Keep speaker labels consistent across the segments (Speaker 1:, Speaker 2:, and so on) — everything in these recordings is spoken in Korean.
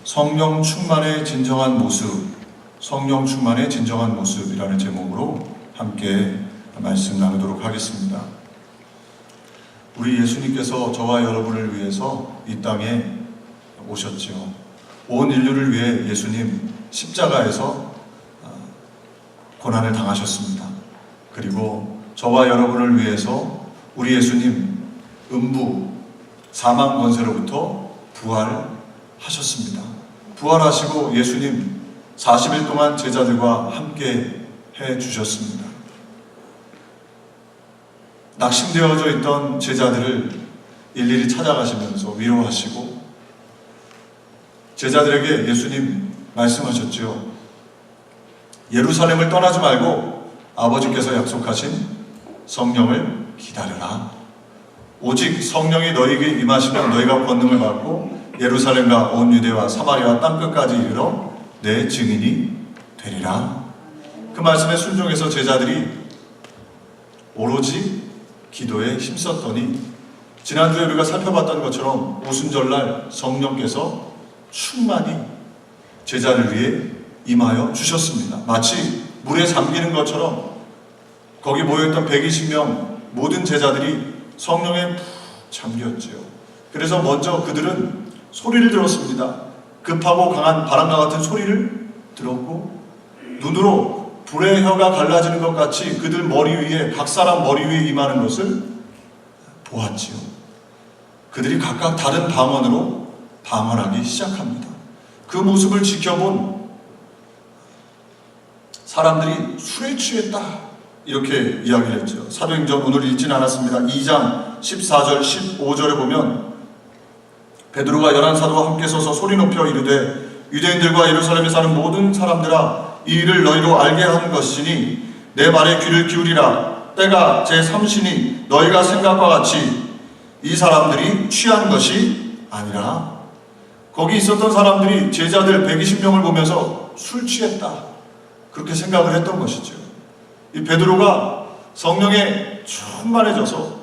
Speaker 1: 성령 충만의 진정한 모습, 성령 충만의 진정한 모습이라는 제목으로 함께 말씀 나누도록 하겠습니다. 우리 예수님께서 저와 여러분을 위해서 이 땅에 오셨죠. 온 인류를 위해 예수님 십자가에서 고난을 당하셨습니다. 그리고 저와 여러분을 위해서 우리 예수님 음부 사망 권세로부터 부활하셨습니다. 부활하시고 예수님 40일 동안 제자들과 함께 해주셨습니다. 낙심되어져 있던 제자들을 일일이 찾아가시면서 위로하시고 제자들에게 예수님 말씀하셨죠. 예루살렘을 떠나지 말고 아버지께서 약속하신 성령을 기다려라. 오직 성령이 너희에게 임하시면 너희가 권능을 받고 예루살렘과 온 유대와 사마리아 땅끝까지 이르러 내 증인이 되리라. 그 말씀에 순종해서 제자들이 오로지 기도에 힘썼더니 지난주에 우리가 살펴봤던 것처럼 오순절날 성령께서 충만히 제자를 위해 임하여 주셨습니다. 마치 물에 잠기는 것처럼 거기 모여있던 120명 모든 제자들이 성령에 푹 잠겼지요. 그래서 먼저 그들은 소리를 들었습니다. 급하고 강한 바람과 같은 소리를 들었고 눈으로 불의 혀가 갈라지는 것 같이 그들 머리 위에 각 사람 머리 위에 임하는 것을 보았지요. 그들이 각각 다른 방언으로 방언하기 시작합니다. 그 모습을 지켜본 사람들이 술에 취했다 이렇게 이야기를 했죠. 사도행전 오늘 읽지는 않았습니다. 2장 14절 15절에 보면 베드로가 11사도와 함께 서서 소리 높여 이르되 유대인들과 예루살렘에 사는 모든 사람들아 이 일을 너희로 알게 한 것이니 내 말에 귀를 기울이라. 때가 제3시니 너희가 생각과 같이 이 사람들이 취한 것이 아니라. 거기 있었던 사람들이 제자들 120명을 보면서 술 취했다 그렇게 생각을 했던 것이죠. 이 베드로가 성령에 충만해져서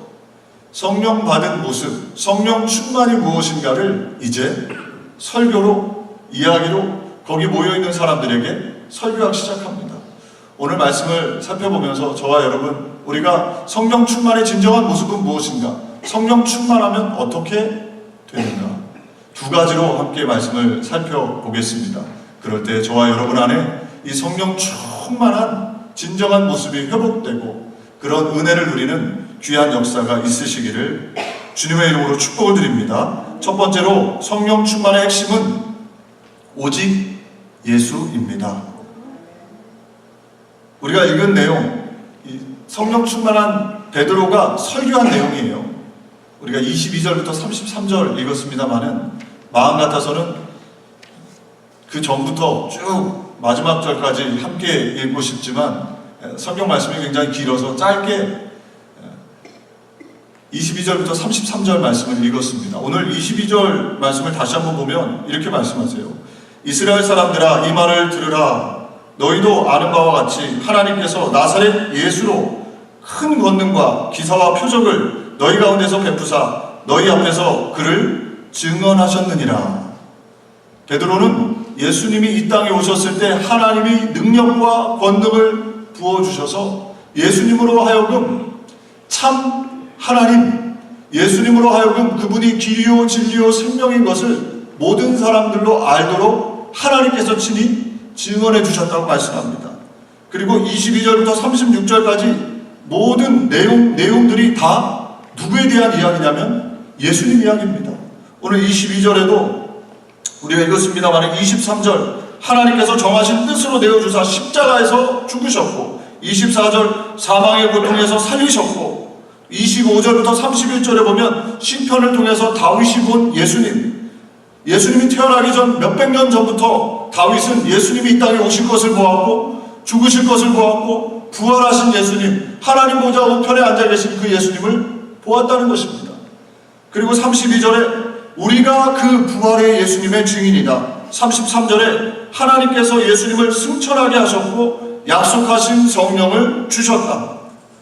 Speaker 1: 성령 받은 모습, 성령 충만이 무엇인가를 이제 설교로, 이야기로 거기 모여있는 사람들에게 설교하기 시작합니다. 오늘 말씀을 살펴보면서 저와 여러분, 우리가 성령 충만의 진정한 모습은 무엇인가? 성령 충만하면 어떻게 되는가? 두 가지로 함께 말씀을 살펴보겠습니다. 그럴 때 저와 여러분 안에 이 성령 충만한 진정한 모습이 회복되고 그런 은혜를 누리는 귀한 역사가 있으시기를 주님의 이름으로 축복을 드립니다. 첫 번째로 성령 충만의 핵심은 오직 예수입니다. 우리가 읽은 내용, 성령 충만한 베드로가 설교한 내용이에요. 우리가 22절부터 33절 읽었습니다마는 마음 같아서는 그 전부터 쭉 마지막 절까지 함께 읽고 싶지만 성경 말씀이 굉장히 길어서 짧게 22절부터 33절 말씀을 읽었습니다. 오늘 22절 말씀을 다시 한번 보면 이렇게 말씀하세요. 이스라엘 사람들아 이 말을 들으라. 너희도 아는 바와 같이 하나님께서 나사렛 예수로 큰 권능과 기사와 표적을 너희 가운데서 베푸사 너희 앞에서 그를 증언하셨느니라. 베드로는 예수님이 이 땅에 오셨을 때 하나님이 능력과 권능을 부어주셔서 예수님으로 하여금 참 하나님, 예수님으로 하여금 그분이 길이요 진리요 생명인 것을 모든 사람들로 알도록 하나님께서 친히 증언해 주셨다고 말씀합니다. 그리고 22절부터 36절까지 모든 내용들이 다 누구에 대한 이야기냐면 예수님 이야기입니다. 오늘 22절에도 우리가 읽었습니다만 23절 하나님께서 정하신 뜻으로 내어주사 십자가에서 죽으셨고 24절 사망의 고통에서 살리셨고 25절부터 31절에 보면 시편을 통해서 다윗이 본 예수님이 태어나기 전 몇백 년 전부터 다윗은 예수님이 이 땅에 오실 것을 보았고 죽으실 것을 보았고 부활하신 예수님 하나님 보좌 우편에 앉아 계신 그 예수님을 보았다는 것입니다. 그리고 32절에 우리가 그 부활의 예수님의 증인이다. 33절에 하나님께서 예수님을 승천하게 하셨고 약속하신 성령을 주셨다.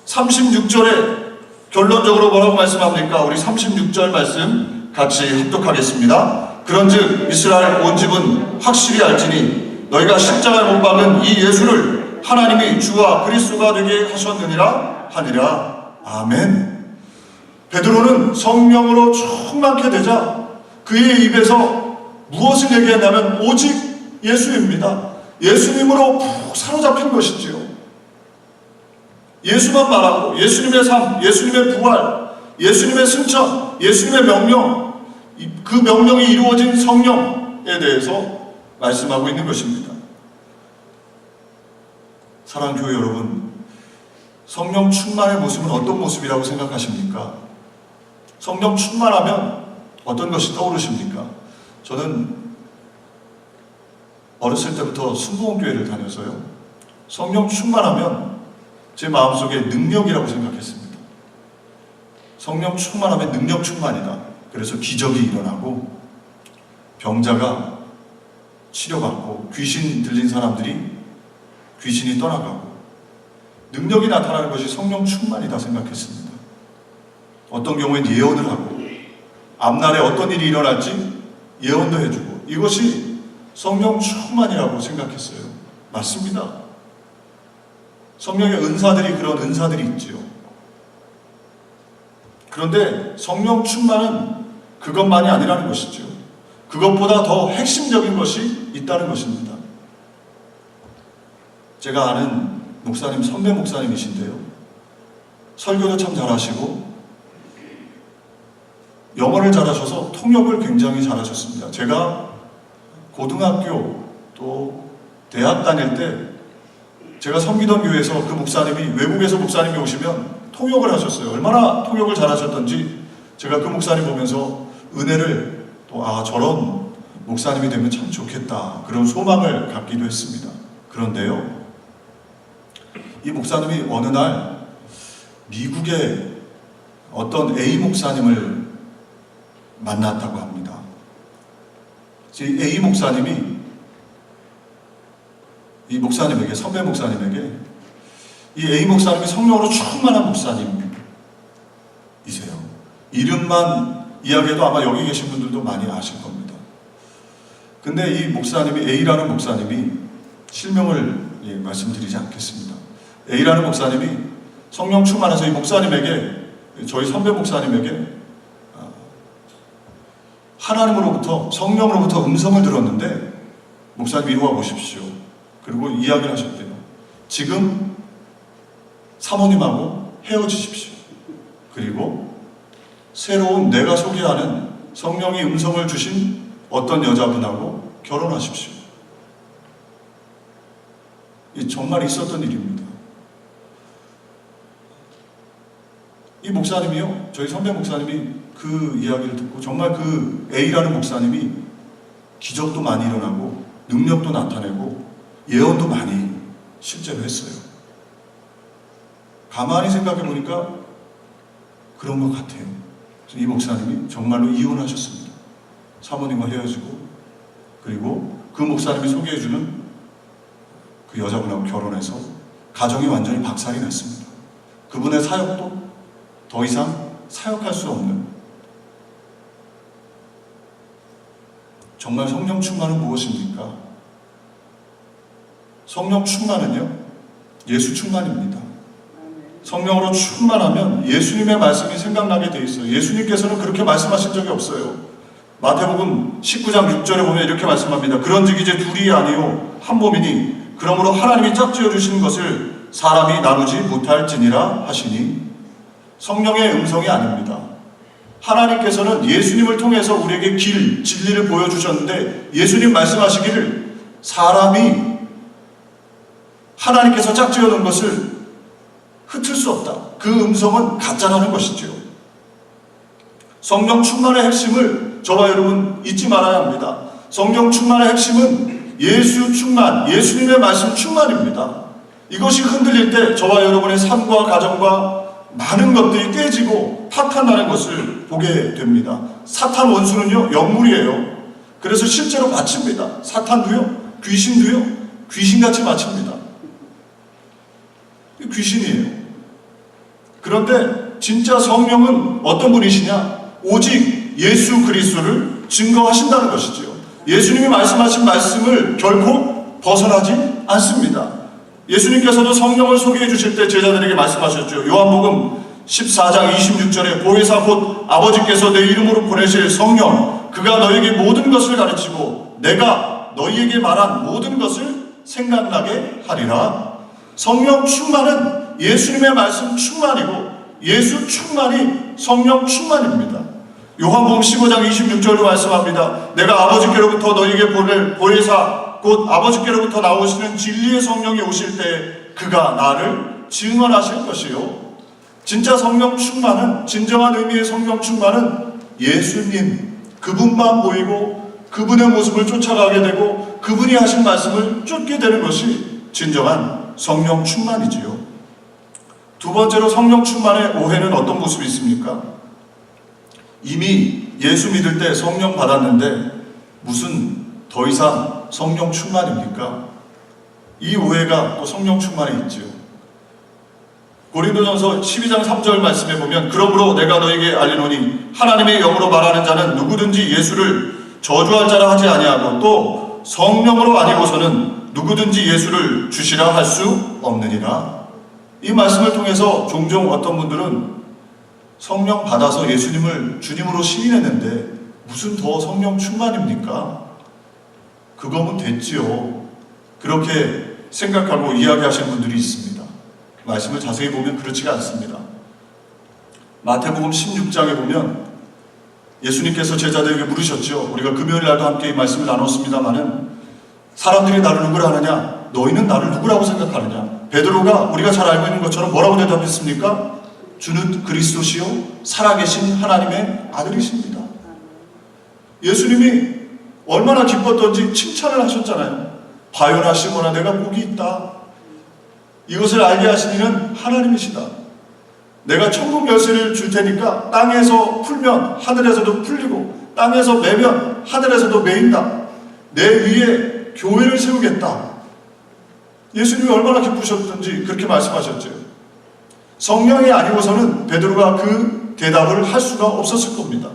Speaker 1: 36절에 결론적으로 뭐라고 말씀합니까? 우리 36절 말씀 같이 합독하겠습니다. 그런즉 이스라엘 온 집은 확실히 알지니 너희가 십자가에 못 박은 이 예수를 하나님이 주와 그리스도가 되게 하셨느니라 하니라. 아멘. 베드로는 성령으로 충만케 되자 그의 입에서 무엇을 얘기했냐면 오직 예수입니다. 예수님으로 푹 사로잡힌 것이지요. 예수만 말하고 예수님의 삶, 예수님의 부활, 예수님의 승천, 예수님의 명령, 그 명령이 이루어진 성령에 대해서 말씀하고 있는 것입니다. 사랑하는 교회 여러분, 성령 충만의 모습은 어떤 모습이라고 생각하십니까? 성령 충만하면 어떤 것이 떠오르십니까? 저는 어렸을 때부터 순복음교회를 다녀서요, 성령 충만하면 제 마음속에 능력이라고 생각했습니다. 성령 충만하면 능력 충만이다. 그래서 기적이 일어나고 병자가 치료받고 귀신 들린 사람들이 귀신이 떠나가고 능력이 나타나는 것이 성령 충만이다 생각했습니다. 어떤 경우엔 예언을 하고 앞날에 어떤 일이 일어날지 예언도 해주고 이것이 성령 충만이라고 생각했어요. 맞습니다. 성령의 은사들이 그런 은사들이 있지요. 그런데 성령 충만은 그것만이 아니라는 것이죠. 그것보다 더 핵심적인 것이 있다는 것입니다. 제가 아는 목사님, 선배 목사님이신데요, 설교도 참 잘하시고 영어를 잘하셔서 통역을 굉장히 잘하셨습니다. 제가 고등학교 또 대학 다닐 때 제가 섬기던 교회에서 그 목사님이, 외국에서 목사님이 오시면 통역을 하셨어요. 얼마나 통역을 잘하셨던지 제가 그 목사님 보면서 은혜를 또 저런 목사님이 되면 참 좋겠다, 그런 소망을 갖기도 했습니다. 그런데요, 이 목사님이 어느 날 미국의 어떤 A 목사님을 만났다고 합니다. 이 A 목사님이 이 목사님에게, 선배 목사님에게, 이 A 목사님이 성령으로 충만한 목사님이세요. 이름만 이야기해도 아마 여기 계신 분들도 많이 아실 겁니다. 근데 이 목사님이, A라는 목사님이, 실명을 말씀드리지 않겠습니다. A라는 목사님이 성령 충만해서 이 목사님에게, 저희 선배 목사님에게 하나님으로부터, 성령으로부터 음성을 들었는데, 목사님 이리 와 보십시오. 그리고 이야기를 하셨대요. 지금 사모님하고 헤어지십시오. 그리고 새로운 내가 소개하는 성령이 음성을 주신 어떤 여자분하고 결혼하십시오. 이 정말 있었던 일입니다. 이 목사님이요, 저희 선배 목사님이 그 이야기를 듣고 정말 그 A라는 목사님이 기적도 많이 일어나고 능력도 나타내고 예언도 많이 실제로 했어요. 가만히 생각해 보니까 그런 것 같아요. 이 목사님이 정말로 이혼하셨습니다. 사모님과 헤어지고, 그리고 그 목사님이 소개해주는 그 여자분하고 결혼해서 가정이 완전히 박살이 났습니다. 그분의 사역도 더 이상 사역할 수 없는, 정말 성령 충만은 무엇입니까? 성령 충만은요, 예수 충만입니다. 성령으로 충만하면 예수님의 말씀이 생각나게 돼 있어요. 예수님께서는 그렇게 말씀하신 적이 없어요. 마태복음 19장 6절에 보면 이렇게 말씀합니다. 그런즉 이제 둘이 아니요 한 몸이니 그러므로 하나님이 짝지어 주신 것을 사람이 나누지 못할지니라 하시니, 성령의 음성이 아닙니다. 하나님께서는 예수님을 통해서 우리에게 길, 진리를 보여주셨는데, 예수님 말씀하시기를 사람이 하나님께서 짝지어 놓은 것을 흩을 수 없다. 그 음성은 가짜라는 것이죠. 성령 충만의 핵심을 저와 여러분 잊지 말아야 합니다. 성령 충만의 핵심은 예수 충만, 예수님의 말씀 충만입니다. 이것이 흔들릴 때 저와 여러분의 삶과 가정과 많은 것들이 깨지고 파탄나는 것을 보게 됩니다. 사탄 원수는요, 영물이에요. 그래서 실제로 마칩니다. 사탄도요, 귀신도요, 귀신같이 마칩니다. 귀신이에요. 그런데 진짜 성령은 어떤 분이시냐? 오직 예수 그리스도를 증거하신다는 것이지요. 예수님이 말씀하신 말씀을 결코 벗어나지 않습니다. 예수님께서도 성령을 소개해 주실 때 제자들에게 말씀하셨죠. 요한복음 14장 26절에 보혜사 곧 아버지께서 내 이름으로 보내실 성령, 그가 너에게 모든 것을 가르치고 내가 너희에게 말한 모든 것을 생각나게 하리라. 성령 충만은 예수님의 말씀 충만이고 예수 충만이 성령 충만입니다. 요한복음 15장 26절로 말씀합니다. 내가 아버지께로부터 너희에게 보낼 보혜사 곧 아버지께로부터 나오시는 진리의 성령이 오실 때 그가 나를 증언하실 것이요. 진짜 성령 충만은, 진정한 의미의 성령 충만은 예수님 그분만 보이고 그분의 모습을 쫓아가게 되고 그분이 하신 말씀을 쫓게 되는 것이 진정한 성령 충만이지요. 두 번째로 성령 충만의 오해는 어떤 모습이 있습니까? 이미 예수 믿을 때 성령 받았는데 무슨 더 이상 성령 충만입니까? 이 오해가 또 성령 충만에 있지요. 고린도전서 12장 3절 말씀에 보면 그러므로 내가 너에게 알리노니 하나님의 영으로 말하는 자는 누구든지 예수를 저주할 자라 하지 아니하고 또 성령으로 아니고서는 누구든지 예수를 주시라 할 수 없느니라. 이 말씀을 통해서 종종 어떤 분들은 성령 받아서 예수님을 주님으로 시인했는데 무슨 더 성령 충만입니까? 그거면 됐지요. 그렇게 생각하고 이야기하시는 분들이 있습니다. 말씀을 자세히 보면 그렇지가 않습니다. 마태복음 16장에 보면 예수님께서 제자들에게 물으셨죠. 우리가 금요일 날도 함께 이 말씀을 나눴습니다마는 사람들이 나를 누구라 하느냐? 너희는 나를 누구라고 생각하느냐? 베드로가 우리가 잘 알고 있는 것처럼 뭐라고 대답했습니까? 주는 그리스도시요 살아계신 하나님의 아들이십니다. 예수님이 얼마나 기뻤던지 칭찬을 하셨잖아요. 과연 시몬아 내가 복이 있다. 이것을 알게 하신 이는 하나님이시다. 내가 천국 열쇠를 줄 테니까 땅에서 풀면 하늘에서도 풀리고 땅에서 매면 하늘에서도 매인다. 내 위에 교회를 세우겠다. 예수님이 얼마나 기쁘셨던지 그렇게 말씀하셨죠. 성령이 아니고서는 베드로가 그 대답을 할 수가 없었을 겁니다.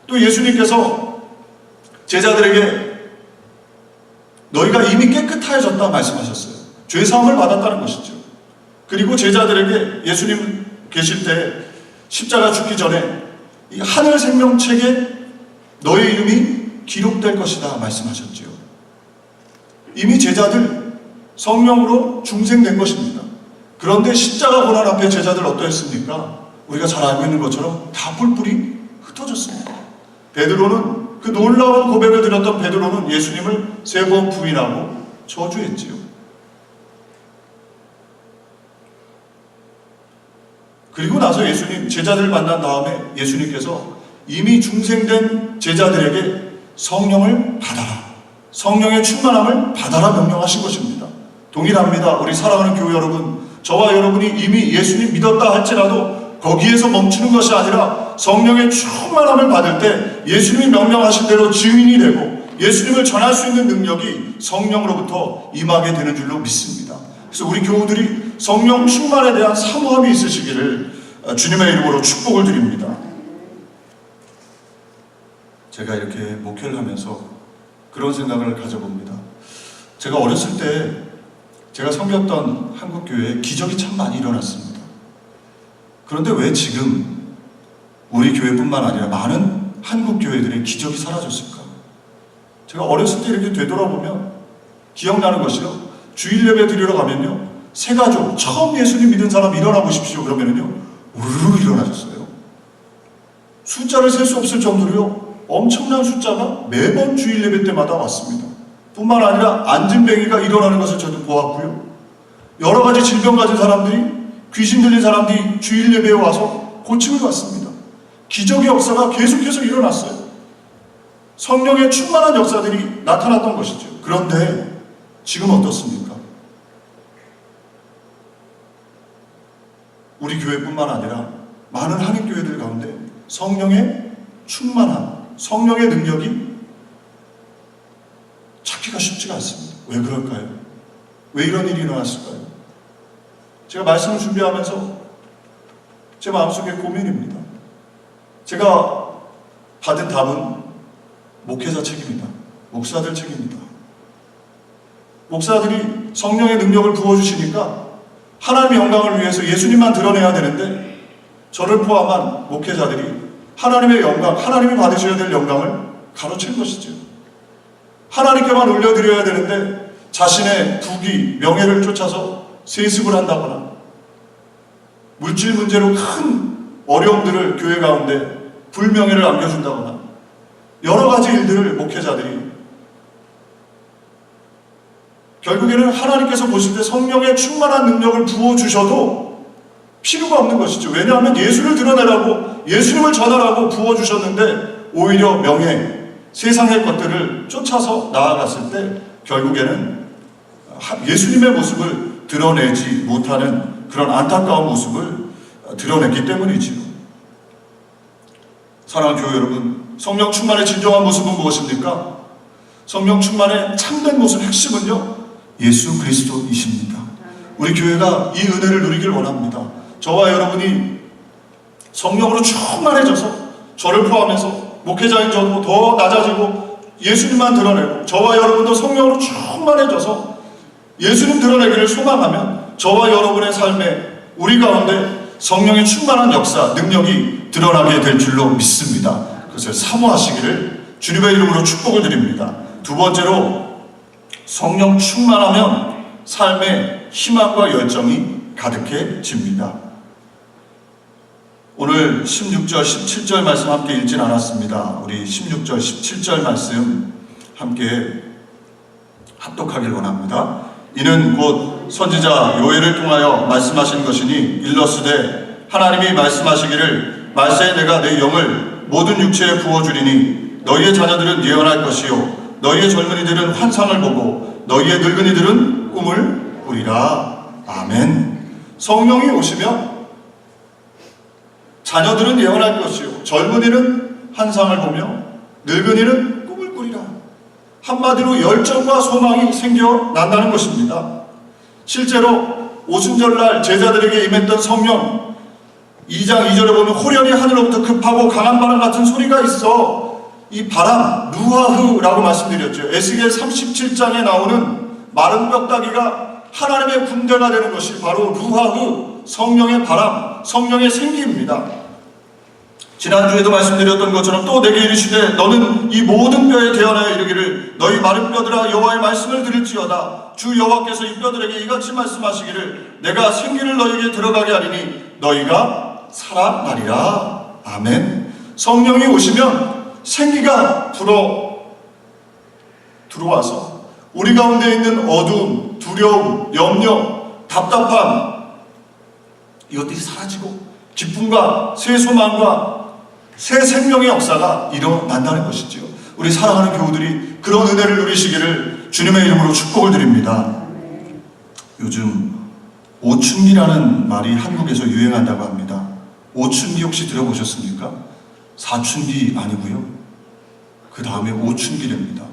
Speaker 1: 또 예수님께서 제자들에게 너희가 이미 깨끗하여졌다 말씀하셨어요. 죄사함을 받았다는 것이죠. 그리고 제자들에게 예수님 계실 때 십자가 죽기 전에 이 하늘 생명책에 너의 이름이 기록될 것이다 말씀하셨지요. 이미 제자들 성령으로 중생된 것입니다. 그런데 십자가 고난 앞에 제자들 어떠했습니까? 우리가 잘 알고 있는 것처럼 다 뿔뿔이 흩어졌습니다. 베드로는 그 놀라운 고백을 드렸던 베드로는 예수님을 3번 부인하고 저주했지요. 그리고 나서 예수님 제자들 만난 다음에 예수님께서 이미 중생된 제자들에게 성령을 받아라, 성령의 충만함을 받아라 명령하신 것입니다. 동일합니다. 우리 사랑하는 교회 여러분, 저와 여러분이 이미 예수님 믿었다 할지라도 거기에서 멈추는 것이 아니라 성령의 충만함을 받을 때 예수님이 명령하신 대로 증인이 되고 예수님을 전할 수 있는 능력이 성령으로부터 임하게 되는 줄로 믿습니다. 그래서 우리 교우들이 성령 충만에 대한 사모함이 있으시기를 주님의 이름으로 축복을 드립니다. 제가 이렇게 목회를 하면서 그런 생각을 가져봅니다. 제가 어렸을 때 제가 섬겼던 한국교회에 기적이 참 많이 일어났습니다. 그런데 왜 지금 우리 교회뿐만 아니라 많은 한국교회들의 기적이 사라졌을까? 제가 어렸을 때 이렇게 되돌아보면 기억나는 것이요. 주일 예배 드리러 가면요. 세 가족, 처음 예수님 믿은 사람 일어나 보십시오. 그러면요. 우르르 일어나셨어요. 숫자를 셀 수 없을 정도로요. 엄청난 숫자가 매번 주일 예배 때마다 왔습니다. 뿐만 아니라 안진뱅이가 일어나는 것을 저도 보았고요. 여러 가지 질병 가진 사람들이, 귀신 들린 사람들이 주일 예배에 와서 고침을 받습니다. 기적의 역사가 계속해서 일어났어요. 성령의 충만한 역사들이 나타났던 것이죠. 그런데 지금 어떻습니까? 우리 교회뿐만 아니라 많은 한인교회들 가운데 성령의 충만함, 성령의 능력이 찾기가 쉽지가 않습니다. 왜 그럴까요? 왜 이런 일이 일어났을까요? 제가 말씀을 준비하면서 제 마음속에 고민입니다. 제가 받은 답은 목회자 책임이다. 목사들 책임이다. 목사들이 성령의 능력을 부어주시니까 하나님의 영광을 위해서 예수님만 드러내야 되는데 저를 포함한 목회자들이 하나님의 영광, 하나님이 받으셔야 될 영광을 가로챈 것이죠. 하나님께만 올려드려야 되는데 자신의 부귀, 명예를 쫓아서 세습을 한다거나 물질 문제로 큰 어려움들을 교회 가운데 불명예를 안겨준다거나 여러 가지 일들을 목회자들이 결국에는 하나님께서 보실 때 성령의 충만한 능력을 부어주셔도 필요가 없는 것이죠. 왜냐하면 예수를 드러내라고, 예수님을 전하라고 부어주셨는데 오히려 명예, 세상의 것들을 쫓아서 나아갔을 때 결국에는 예수님의 모습을 드러내지 못하는 그런 안타까운 모습을 드러냈기 때문이지요. 사랑하는 교회 여러분, 성령 충만의 진정한 모습은 무엇입니까? 성령 충만의 참된 모습, 핵심은요, 예수 그리스도이십니다. 우리 교회가 이 은혜를 누리길 원합니다. 저와 여러분이 성령으로 충만해져서 저를 포함해서 목회자인 저도 더 낮아지고 예수님만 드러내고 저와 여러분도 성령으로 충만해져서 예수님 드러내기를 소망하면 저와 여러분의 삶에 우리 가운데 성령의 충만한 역사, 능력이 드러나게 될 줄로 믿습니다. 그것을 사모하시기를 주님의 이름으로 축복을 드립니다. 두 번째로 성령 충만하면 삶에 희망과 열정이 가득해집니다. 오늘 16절, 17절 말씀 함께 읽진 않았습니다. 우리 16절, 17절 말씀 함께 합독하길 원합니다. 이는 곧 선지자 요엘을 통하여 말씀하신 것이니 일러스되 하나님이 말씀하시기를 말세에 내가 내 영을 모든 육체에 부어주리니 너희의 자녀들은 예언할 것이요 너희의 젊은이들은 환상을 보고 너희의 늙은이들은 꿈을 꾸리라. 아멘. 성령이 오시면 자녀들은 예언할 것이요 젊은이는 환상을 보며 늙은이는 꿈을 꾸리라. 한마디로 열정과 소망이 생겨난다는 것입니다. 실제로 오순절날 제자들에게 임했던 성령 2장 2절에 보면 호련히 하늘로부터 급하고 강한 바람 같은 소리가 있어. 이 바람, 루하흐라고 말씀드렸죠. 에스겔 37장에 나오는 마른 뼈다귀가 하나님의 군대가 되는 것이 바로 루하흐, 성령의 바람, 성령의 생기입니다. 지난주에도 말씀드렸던 것처럼 또 내게 이르시되 너는 이 모든 뼈에 대언하여 이르기를 너희 마른 뼈들아 여호와의 말씀을 들을지어다. 주 여호와께서 이 뼈들에게 이같이 말씀하시기를 내가 생기를 너희에게 들어가게 하리니 너희가 살아나리라. 아멘. 성령이 오시면 생기가 들어와서 우리 가운데 있는 어두움, 두려움, 염려, 답답함 이것들이 사라지고 기쁨과 새 소망과 새 생명의 역사가 일어난다는 것이지요. 우리 사랑하는 교우들이 그런 은혜를 누리시기를 주님의 이름으로 축복을 드립니다. 요즘 오춘기라는 말이 한국에서 유행한다고 합니다. 오춘기 혹시 들어보셨습니까? 사춘기 아니고요. 그 다음에 오춘기랍니다.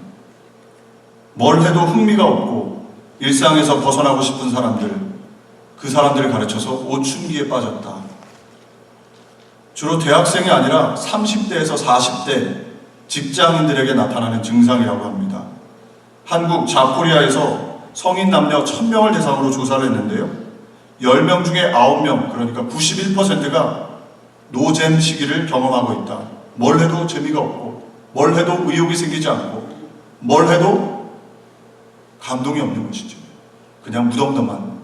Speaker 1: 뭘 해도 흥미가 없고 일상에서 벗어나고 싶은 사람들, 그 사람들을 가르쳐서 오춘기에 빠졌다. 주로 대학생이 아니라 30대에서 40대 직장인들에게 나타나는 증상이라고 합니다. 한국 자코리아에서 성인 남녀 1000명을 대상으로 조사를 했는데요. 10명 중에 9명, 그러니까 91%가 노잼 시기를 경험하고 있다. 뭘 해도 재미가 없고 뭘 해도 의욕이 생기지 않고 뭘 해도 감동이 없는 것이죠. 그냥 무덤덤한.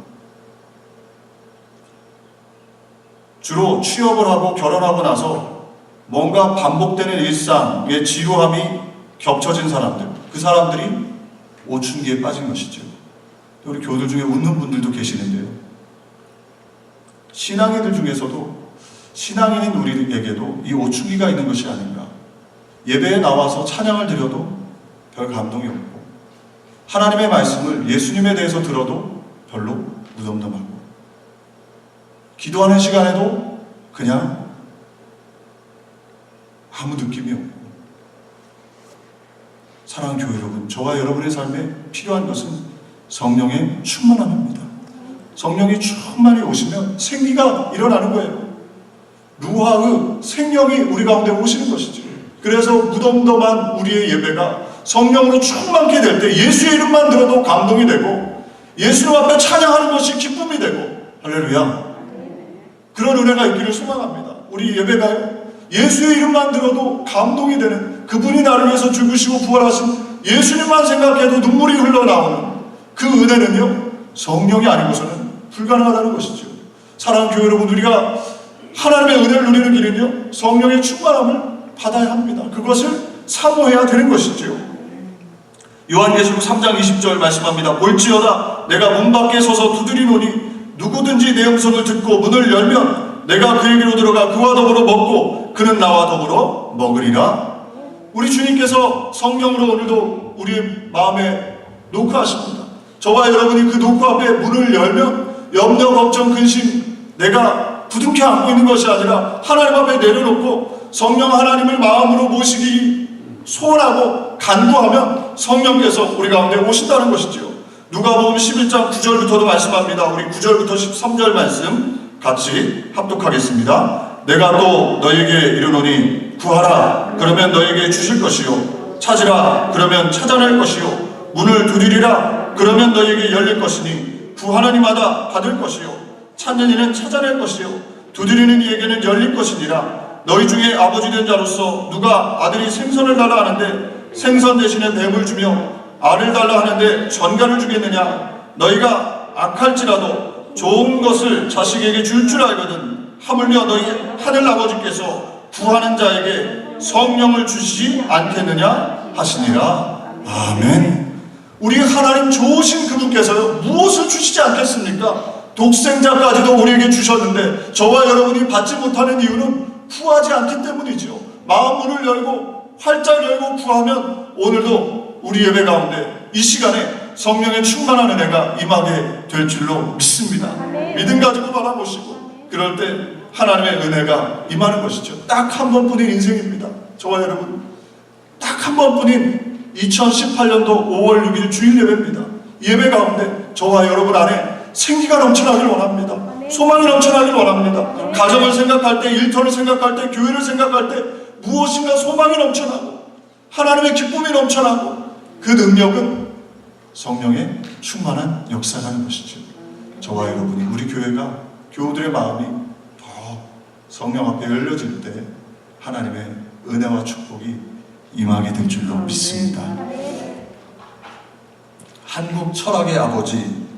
Speaker 1: 주로 취업을 하고 결혼하고 나서 뭔가 반복되는 일상의 지루함이 겹쳐진 사람들, 그 사람들이 오춘기에 빠진 것이죠. 우리 교우들 중에 웃는 분들도 계시는데요. 신앙인들 중에서도 신앙인인 우리에게도 이 오춘기가 있는 것이 아닌가. 예배에 나와서 찬양을 드려도 별 감동이 없고 하나님의 말씀을 예수님에 대해서 들어도 별로 무덤덤하고 기도하는 시간에도 그냥 아무 느낌이 없고. 사랑하는 교회 여러분, 저와 여러분의 삶에 필요한 것은 성령의 충만함입니다. 성령이 충만히 오시면 생기가 일어나는 거예요. 루하의 생명이 우리 가운데 오시는 것이죠. 그래서 무덤덤한 우리의 예배가 성령으로 충만케 될 때 예수의 이름만 들어도 감동이 되고 예수님 앞에 찬양하는 것이 기쁨이 되고, 할렐루야, 그런 은혜가 있기를 소망합니다. 우리 예배가요, 예수의 이름만 들어도 감동이 되는, 그분이 나를 위해서 죽으시고 부활하신 예수님만 생각해도 눈물이 흘러나오는 그 은혜는요, 성령이 아니고서는 불가능하다는 것이죠. 사랑하는 교회 여러분, 우리가 하나님의 은혜를 누리는 길은요, 성령의 충만함을 받아야 합니다. 그것을 사모해야 되는 것이죠. 요한계시록 3장 20절 말씀합니다. 볼지어다 내가 문 밖에 서서 두드리노니 누구든지 내 음성을 듣고 문을 열면 내가 그에게로 들어가 그와 더불어 먹고 그는 나와 더불어 먹으리라. 우리 주님께서 성령으로 오늘도 우리의 마음에 노크하십니다. 저와 여러분이 그 노크 앞에 문을 열면 염려, 걱정, 근심 내가 부둥켜 안고 있는 것이 아니라 하나님 앞에 내려놓고 성령 하나님을 마음으로 모시기 소원하고 간구하면 성령께서 우리 가운데 오신다는 것이죠. 누가복음 11장 9절부터도 말씀합니다. 우리 9절부터 13절 말씀 같이 합독하겠습니다. 내가 또 너에게 이르노니 구하라 그러면 너에게 주실 것이요, 찾으라 그러면 찾아낼 것이요, 문을 두드리라 그러면 너에게 열릴 것이니 구하는 이마다 받을 것이요, 찾는 이는 찾아낼 것이요, 두드리는 이에게는 열릴 것이니라. 너희 중에 아버지 된 자로서 누가 아들이 생선을 달라 하는데 생선 대신에 뱀을 주며 알을 달라 하는데 전갈을 주겠느냐? 너희가 악할지라도 좋은 것을 자식에게 줄 줄 알거든 하물며 너희 하늘 아버지께서 구하는 자에게 성령을 주시지 않겠느냐 하시니라. 아멘. 우리 하나님 좋으신 그분께서요, 무엇을 주시지 않겠습니까? 독생자까지도 우리에게 주셨는데 저와 여러분이 받지 못하는 이유는 구하지 않기 때문이죠. 마음문을 열고 활짝 열고 구하면 오늘도 우리 예배 가운데 이 시간에 성령의 충만한 은혜가 임하게 될 줄로 믿습니다. 믿음 가지고 바라보시고 그럴 때 하나님의 은혜가 임하는 것이죠. 딱 한 번뿐인 인생입니다. 저와 여러분, 딱 한 번뿐인 2018년도 5월 6일 주일 예배입니다. 예배 가운데 저와 여러분 안에 생기가 넘쳐나길 원합니다. 소망이 넘쳐나길 원합니다. 가정을 생각할 때, 일터를 생각할 때, 교회를 생각할 때 무엇인가 소망이 넘쳐나고 하나님의 기쁨이 넘쳐나고 그 능력은 성령의 충만한 역사라는 것이죠. 저와 여러분이, 우리 교회가, 교우들의 마음이 더 성령 앞에 열려질 때 하나님의 은혜와 축복이 임하게 될 줄로 믿습니다. 한국 철학의 아버지,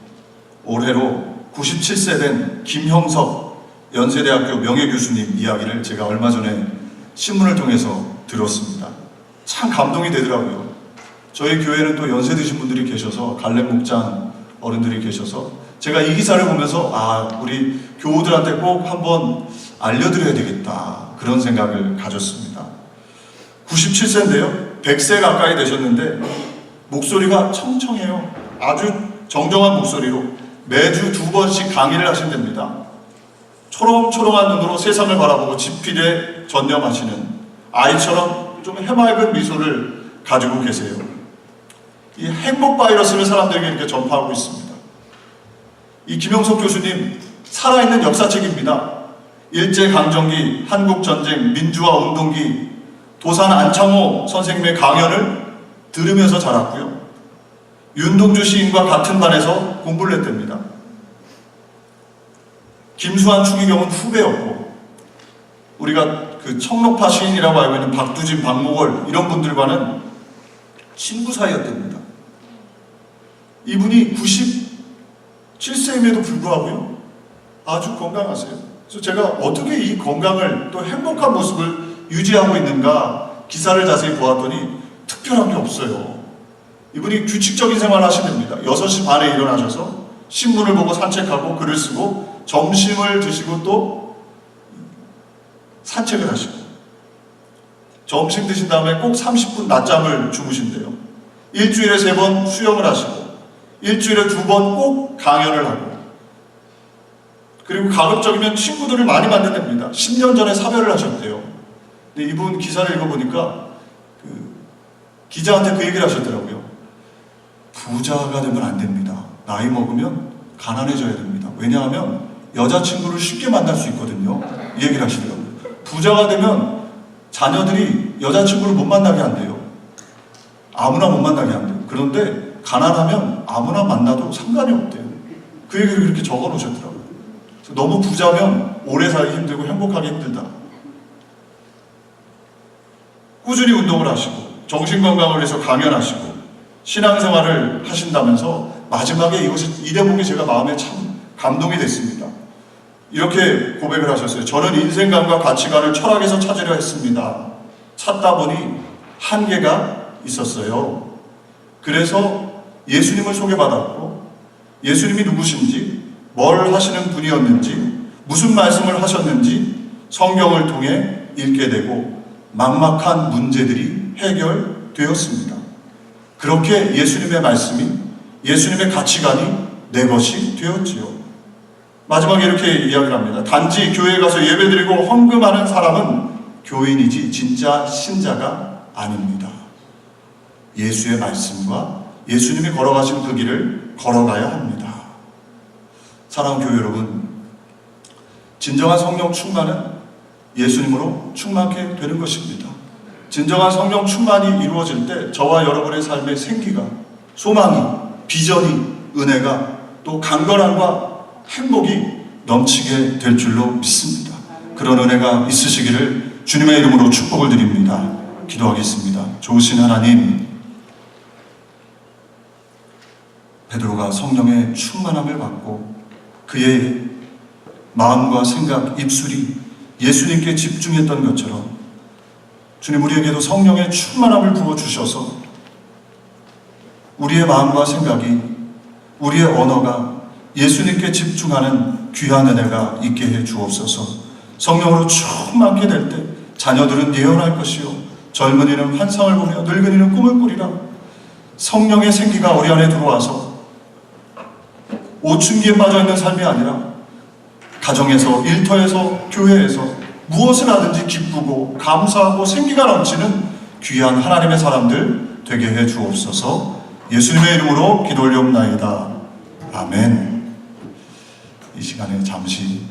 Speaker 1: 올해로 97세 된 김형석 연세대학교 명예교수님 이야기를 제가 얼마 전에 신문을 통해서 들었습니다. 참 감동이 되더라고요. 저희 교회는 또 연세 드신 분들이 계셔서, 갈렙 목장 어른들이 계셔서 제가 이 기사를 보면서 우리 교우들한테 꼭 한번 알려드려야 되겠다, 그런 생각을 가졌습니다. 97세인데요 100세 가까이 되셨는데 목소리가 청청해요. 아주 정정한 목소리로 매주 2번씩 강의를 하신답니다. 초롱초롱한 눈으로 세상을 바라보고 집필에 전념하시는 아이처럼 좀 해맑은 미소를 가지고 계세요. 이 행복 바이러스를 사람들에게 이렇게 전파하고 있습니다. 이 김형석 교수님 살아있는 역사책입니다. 일제강점기, 한국전쟁, 민주화 운동기, 도산 안창호 선생님의 강연을 들으면서 자랐고요. 윤동주 시인과 같은 반에서 공부를 했답니다. 김수환 추기경은 후배였고, 우리가 그 청록파 시인이라고 알고 있는 박두진, 박목월 이런 분들과는 친구 사이였답니다. 이분이 97세임에도 불구하고요 아주 건강하세요. 그래서 제가 어떻게 이 건강을 또 행복한 모습을 유지하고 있는가 기사를 자세히 보았더니 특별한 게 없어요. 이분이 규칙적인 생활을 하신답니다. 6시 반에 일어나셔서 신문을 보고 산책하고 글을 쓰고 점심을 드시고 또 산책을 하시고, 점심 드신 다음에 꼭 30분 낮잠을 주무신대요. 일주일에 3번 수영을 하시고 일주일에 2번 꼭 강연을 하고, 그리고 가급적이면 친구들을 많이 만든답니다. 10년 전에 사별을 하셨대요. 근데 이분 기사를 읽어보니까 기자한테 그 얘기를 하셨더라고요. 부자가 되면 안 됩니다. 나이 먹으면 가난해져야 됩니다. 왜냐하면 여자친구를 쉽게 만날 수 있거든요. 이 얘기를 하시더라고요. 부자가 되면 자녀들이 여자친구를 못 만나게 한대요. 아무나 못 만나게 한대요. 그런데 가난하면 아무나 만나도 상관이 없대요. 그 얘기를 그렇게 적어 놓으셨더라고요. 너무 부자면 오래 살기 힘들고 행복하기 힘들다. 꾸준히 운동을 하시고 정신건강을 위해서 강연하시고 신앙생활을 하신다면서 마지막에 이 대목이 제가 마음에 참 감동이 됐습니다. 이렇게 고백을 하셨어요. 저는 인생관과 가치관을 철학에서 찾으려 했습니다. 찾다 보니 한계가 있었어요. 그래서 예수님을 소개받았고 예수님이 누구신지, 뭘 하시는 분이었는지, 무슨 말씀을 하셨는지 성경을 통해 읽게 되고 막막한 문제들이 해결되었습니다. 그렇게 예수님의 말씀이, 예수님의 가치관이 내 것이 되었지요. 마지막에 이렇게 이야기를 합니다. 단지 교회에 가서 예배드리고 헌금하는 사람은 교인이지 진짜 신자가 아닙니다. 예수의 말씀과 예수님이 걸어가신 그 길을 걸어가야 합니다. 사랑하는 교회 여러분, 진정한 성령 충만은 예수님으로 충만하게 되는 것입니다. 진정한 성령 충만이 이루어질 때 저와 여러분의 삶의 생기가, 소망이, 비전이, 은혜가, 또 강건함과 행복이 넘치게 될 줄로 믿습니다. 그런 은혜가 있으시기를 주님의 이름으로 축복을 드립니다. 기도하겠습니다. 좋으신 하나님, 베드로가 성령의 충만함을 받고 그의 마음과 생각, 입술이 예수님께 집중했던 것처럼 주님, 우리에게도 성령의 충만함을 부어주셔서 우리의 마음과 생각이, 우리의 언어가 예수님께 집중하는 귀한 은혜가 있게 해 주옵소서. 성령으로 충만하게 될 때 자녀들은 예언할 것이요, 젊은이는 환상을 보며 늙은이는 꿈을 꾸리라. 성령의 생기가 우리 안에 들어와서 오춘기에 빠져있는 삶이 아니라 가정에서, 일터에서, 교회에서 무엇을 하든지 기쁘고 감사하고 생기가 넘치는 귀한 하나님의 사람들 되게 해 주옵소서. 예수님의 이름으로 기도 올리옵나이다. 아멘. 이 시간에 잠시